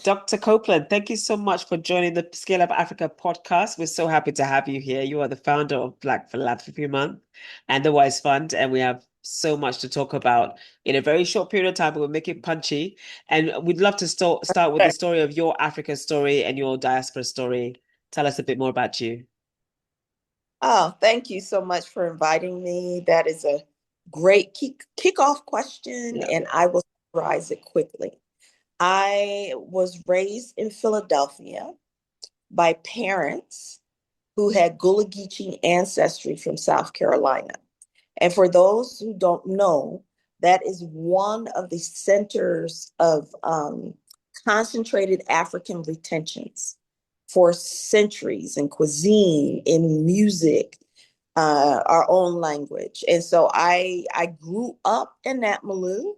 Dr. Copeland, thank you so much for joining the Scale Up Africa podcast. We're so happy to have you here. You are the founder of Black Philanthropy Month and the Wise Fund, and we have so much to talk about in a very short period of time, but we'll make it punchy. And we'd love to start with the Okay. story of your Africa story and your diaspora story. Tell us a bit more about you. Oh, thank you so much for inviting me. That is a great kickoff question, Yeah. and I will summarize it quickly. I was raised in Philadelphia by parents who had Gullah Geechee ancestry from South Carolina. And for those who don't know, that is one of the centers of concentrated African retentions for centuries in cuisine, in music, our own language. And so I grew up in that milieu.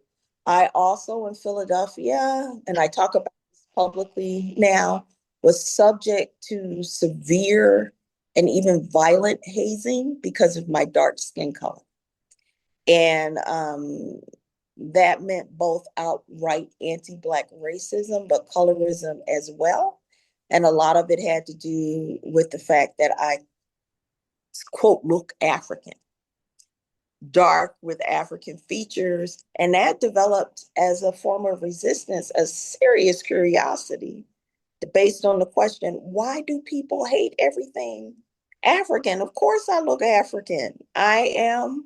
I also in Philadelphia, and I talk about this publicly now, was subject to severe and even violent hazing because of my dark skin color. And that meant both outright anti-Black racism, but colorism as well. And a lot of it had to do with the fact that I, quote, look African, dark with African features. And that developed as a form of resistance, a serious curiosity based on the question, why do people hate everything African? Of course I look African. I am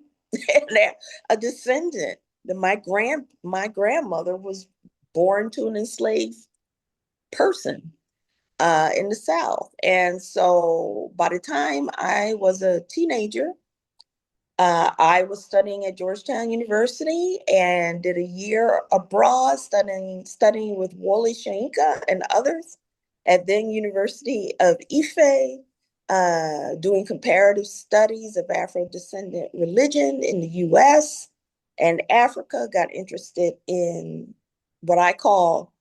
a descendant. My grandmother was born to an enslaved person in the South. And so by the time I was a teenager, I was studying at Georgetown University and did a year abroad studying with Wole Soyinka and others at then University of Ife, doing comparative studies of Afro-descendant religion in the US and Africa, got interested in what I call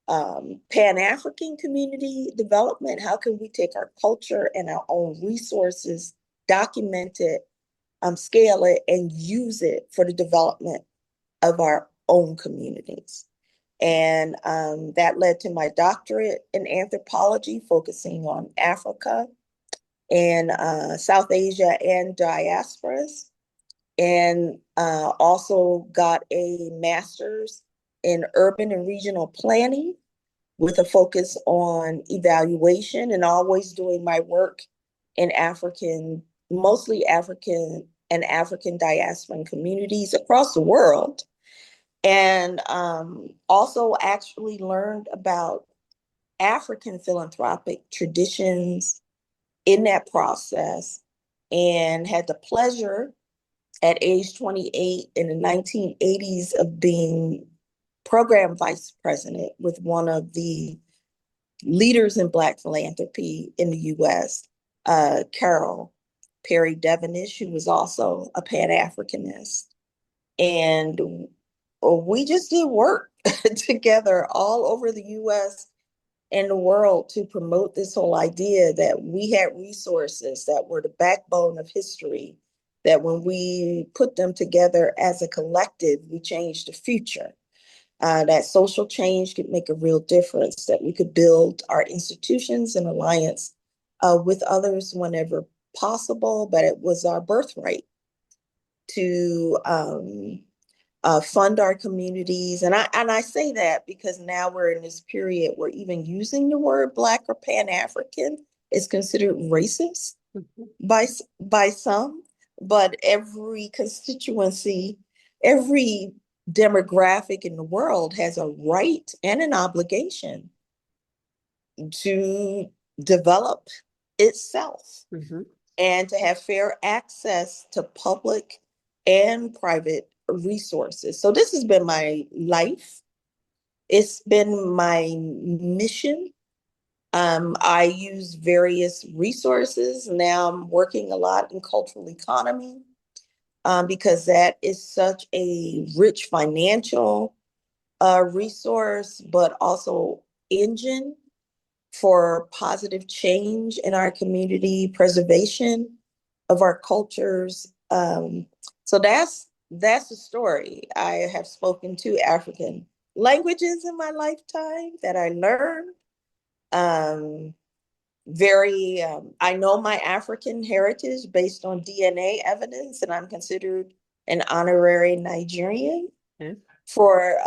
Pan-African community development. How can we take our culture and our own resources, document it, scale it, and use it for the development of our own communities. And that led to my doctorate in anthropology, focusing on Africa and South Asia and diasporas. And also got a master's in urban and regional planning with a focus on evaluation and always doing my work in mostly African and African diasporan communities across the world. And also actually learned about African philanthropic traditions in that process and had the pleasure at age 28 in the 1980s of being program vice president with one of the leaders in Black philanthropy in the US, Carol Perry Devonish, who was also a Pan-Africanist. And we just did work together all over the US and the world to promote this whole idea that we had resources that were the backbone of history, that when we put them together as a collective, we changed the future. That social change could make a real difference, that we could build our institutions in alliance with others whenever possible, but it was our birthright to fund our communities. And I say that because now we're in this period where even using the word Black or Pan-African is considered racist by, by some, but every constituency, every demographic in the world has a right and an obligation to develop itself Mhm. and to have fair access to public and private resources. So this has been my life. It's been my mission. I use various resources. Now I'm working a lot in cultural economy because that is such a rich financial resource, but also engine for positive change in our community, preservation of our cultures. So that's the story. I have spoken to African languages in my lifetime that I learned. Um, I know my African heritage based on DNA evidence, and I'm considered an honorary Nigerian Yeah. for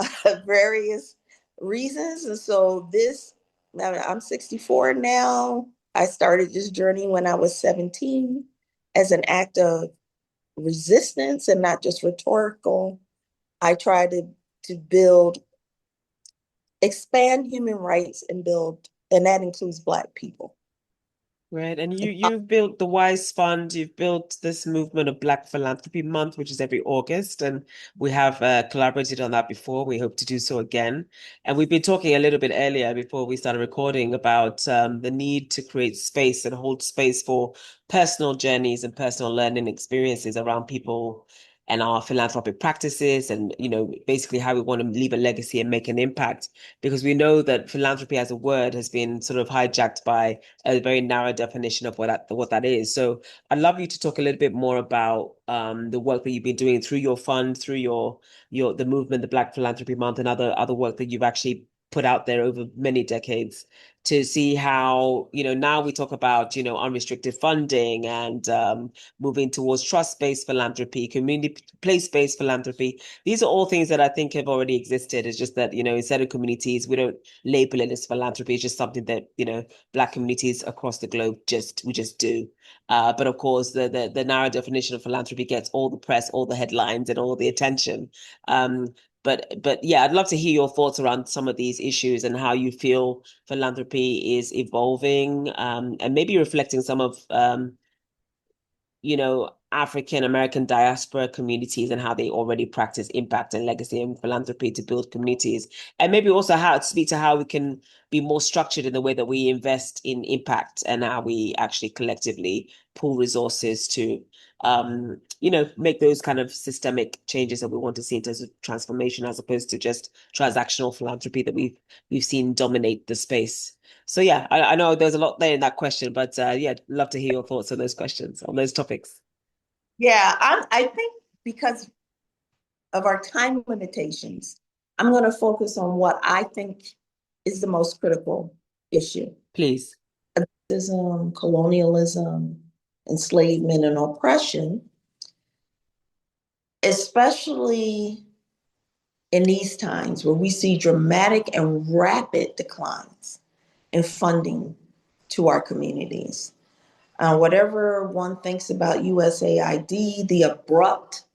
various reasons. And so I'm 64 now. I started this journey when I was 17 as an act of resistance and not just rhetorical. I try to build, expand human rights and build, and that includes Black people. Right. And you've built the Wise Fund, you've built this movement of Black Philanthropy Month, which is every August, and we have collaborated on that before. We hope to do so again. And we've been talking a little bit earlier before we started recording about the need to create space and hold space for personal journeys and personal learning experiences around people and our philanthropic practices and, basically how we want to leave a legacy and make an impact. Because we know that philanthropy as a word has been sort of hijacked by a very narrow definition of what that is. So I'd love you to talk a little bit more about the work that you've been doing through your fund, through your the movement, the Black Philanthropy Month, and other work that you've actually put out there over many decades to see how, now we talk about, unrestricted funding and moving towards trust-based philanthropy, community place-based philanthropy. These are all things that I think have already existed. It's just that, in certain communities, we don't label it as philanthropy. It's just something that, Black communities across the globe we just do. But of course, the narrow definition of philanthropy gets all the press, all the headlines, and all the attention. But yeah, I'd love to hear your thoughts around some of these issues and how you feel philanthropy is evolving, and maybe reflecting some of African American diaspora communities and how they already practice impact and legacy and philanthropy to build communities. And maybe also how to speak to how we can be more structured in the way that we invest in impact and how we actually collectively pool resources to make those kind of systemic changes that we want to see in terms of transformation as opposed to just transactional philanthropy that we've seen dominate the space. So yeah, I know there's a lot there in that question, but yeah, love to hear your thoughts on those questions, on those topics. Yeah, I think because of our time limitations, I'm going to focus on what I think is the most critical issue. Please. Racism, colonialism, enslavement, and oppression, especially in these times where we see dramatic and rapid declines in funding to our communities. Whatever one thinks about USAID, the abrupt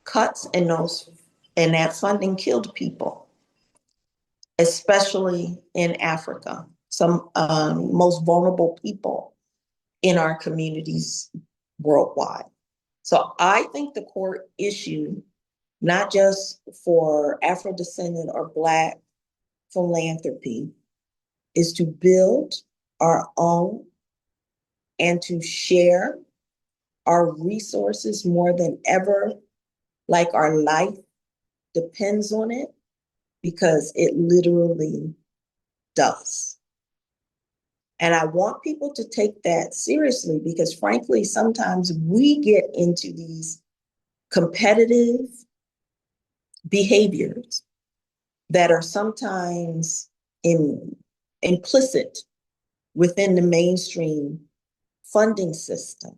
cuts in that funding killed people, especially in Africa, some most vulnerable people in our communities worldwide. So I think the core issue, not just for Afro-descendant or Black philanthropy, is to build our own and to share our resources more than ever, like our life depends on it, because it literally does. And I want people to take that seriously because, frankly, sometimes we get into these competitive behaviors that are sometimes implicit within the mainstream funding system.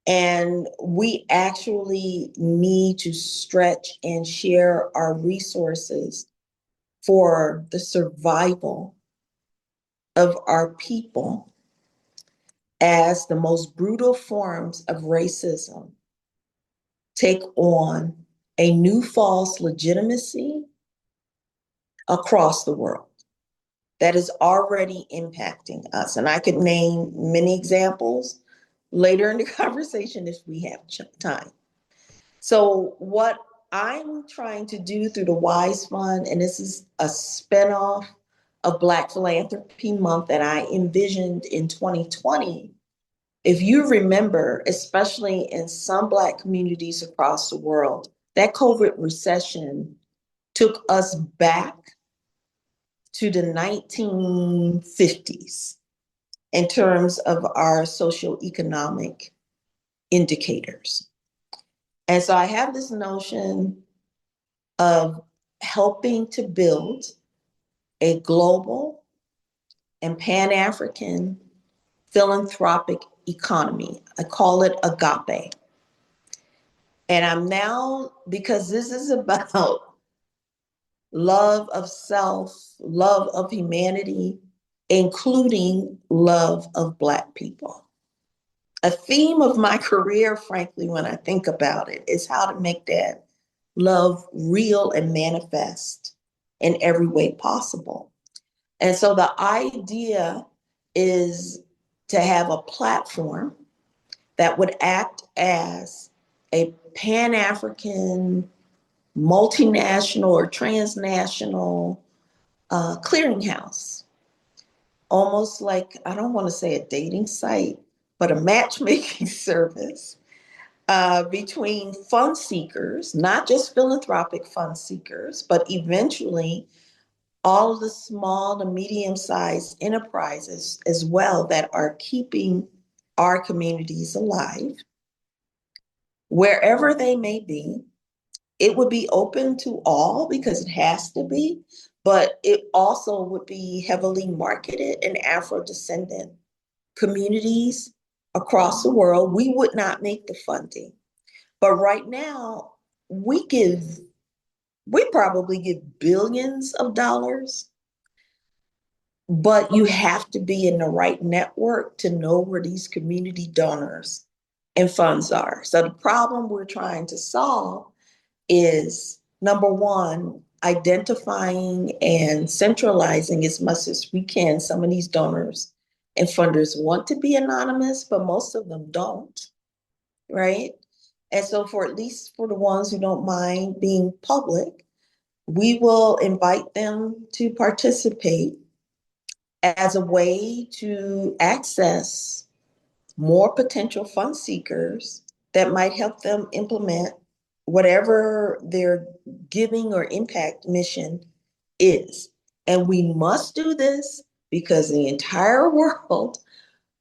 And we actually need to stretch and share our resources for the survival of our people as the most brutal forms of racism take on a new false legitimacy across the world that is already impacting us. And I could name many examples later in the conversation if we have time. So what I'm trying to do through the Wise Fund, and this is a spinoff of Black Philanthropy Month that I envisioned in 2020. If you remember, especially in some Black communities across the world, that COVID recession took us back to the 1950s in terms of our socioeconomic indicators. And so I have this notion of helping to build a global and Pan-African philanthropic economy. I call it agape. And I'm now, because this is about love of self, love of humanity, including love of Black people. A theme of my career, frankly, when I think about it, is how to make that love real and manifest in every way possible. And so the idea is to have a platform that would act as a Pan-African, multinational or transnational clearinghouse, almost like, I don't want to say a dating site, but a matchmaking service between fund seekers, not just philanthropic fund seekers, but eventually all of the small to medium-sized enterprises as well that are keeping our communities alive, wherever they may be. It would be open to all because it has to be, but it also would be heavily marketed in Afro-descendant communities across the world. We would not make the funding. But right now, we probably give billions of dollars, but you have to be in the right network to know where these community donors and funds are. So the problem we're trying to solve is, number one, identifying and centralizing as much as we can. Some of these donors and funders want to be anonymous, but most of them don't, right? And so for at least for the ones who don't mind being public, we will invite them to participate as a way to access more potential fund seekers that might help them implement whatever their giving or impact mission is. And we must do this because the entire world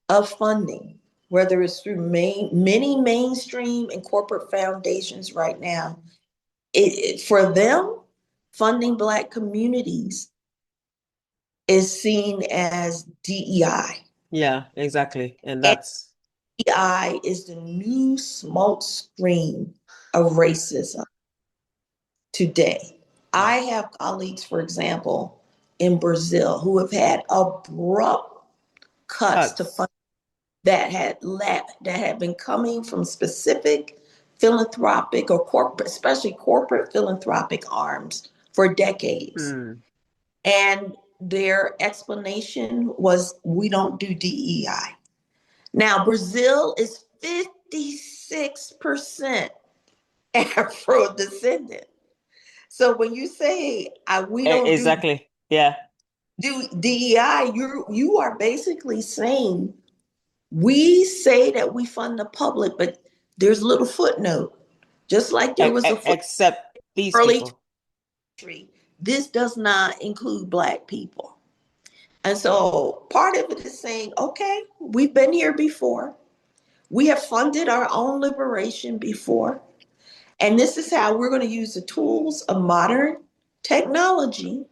of funding, whether it's through many mainstream and corporate foundations right now, for them, funding Black communities is seen as DEI. Yeah, exactly. And And that's DEI is the new smoke screen of racism today. I have colleagues, for example, in Brazil who have had abrupt cuts to cuts. fund that had been coming from specific philanthropic or corporate, especially corporate philanthropic arms for decades. Mm. And their explanation was, we don't do DEI. Now, Brazil is 56% Afro descendant. So when you say we don't Exactly. Yeah. do DEI, you are basically saying we say that we fund the public, but there's a little footnote. Just like there was a footnote Except these early people. history, this does not include Black people. And so part of it is saying, okay, we've been here before. We have funded our own liberation before. And this is how we're going to use the tools of modern technology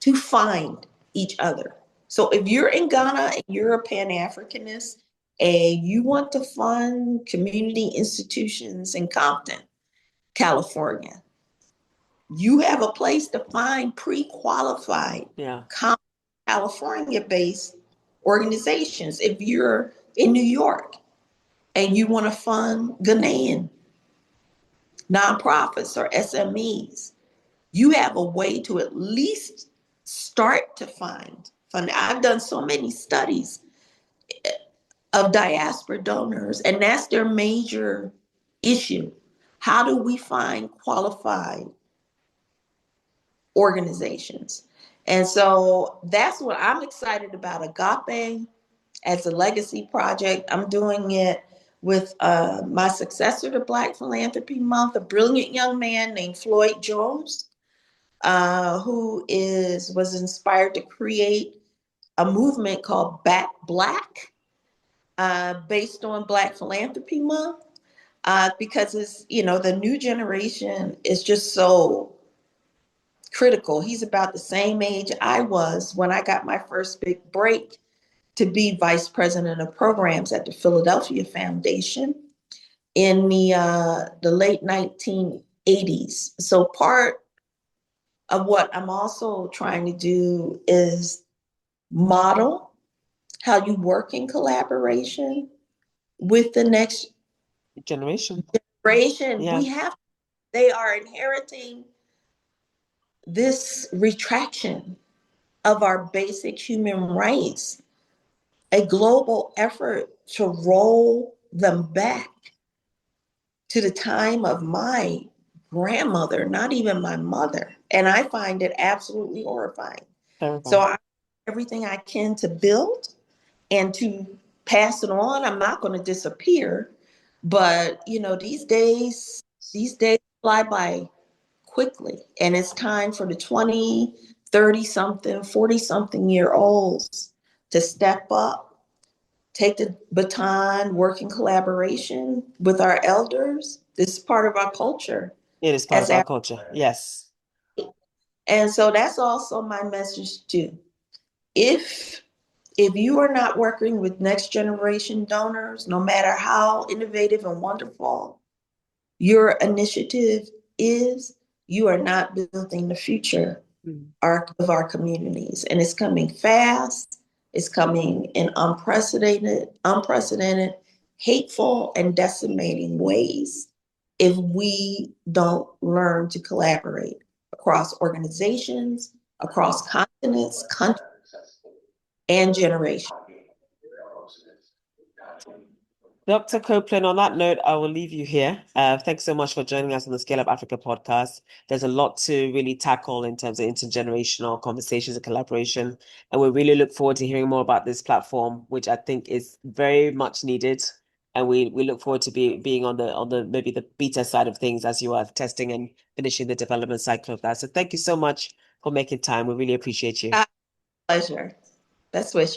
to find each other. So if you're in Ghana and you're a Pan-Africanist and you want to fund community institutions in Compton, California, you have a place to find pre-qualified Yeah. California-based organizations. If you're in New York and you want to fund Ghanaian nonprofits or SMEs, you have a way to at least start to find funding. I've done so many studies of diaspora donors, and that's their major issue. How do we find qualified organizations? And so that's what I'm excited about Agape as a legacy project. I'm doing it with my successor to Black Philanthropy Month, a brilliant young man named Floyd Jones, who was inspired to create a movement called Back Black, based on Black Philanthropy Month, because it's, the new generation is just so critical. He's about the same age I was when I got my first big break to be vice president of programs at the Philadelphia Foundation in the late 1980s. So part of what I'm also trying to do is model how you work in collaboration with the next Generation. generation. Yeah, They are inheriting this retraction of our basic human rights, a global effort to roll them back to the time of my grandmother, not even my mother. And I find it absolutely horrifying. So terrifying. I everything I can to build and to pass it on. I'm not going to disappear, but these days fly by quickly, and it's time for the 20, 30 something, 40 something year olds to step up, take the baton, work in collaboration with our elders. This is part of our culture It is part as of our African. culture. Yes. And so that's also my message too. If you are not working with next generation donors, no matter how innovative and wonderful your initiative is, you are not building the future Mm. of our communities. And it's coming fast, it's coming in unprecedented, hateful, and decimating ways if we don't learn to collaborate across organizations, across continents, countries, and generations. Dr. Copeland, on that note, I will leave you here. Thanks so much for joining us on the Scale Up Africa podcast. There's a lot to really tackle in terms of intergenerational conversations and collaboration. And we really look forward to hearing more about this platform, which I think is very much needed. And we look forward to being on the maybe the beta side of things as you are testing and finishing the development cycle of that. So thank you so much for making time. We really appreciate you. Pleasure. Best wishes.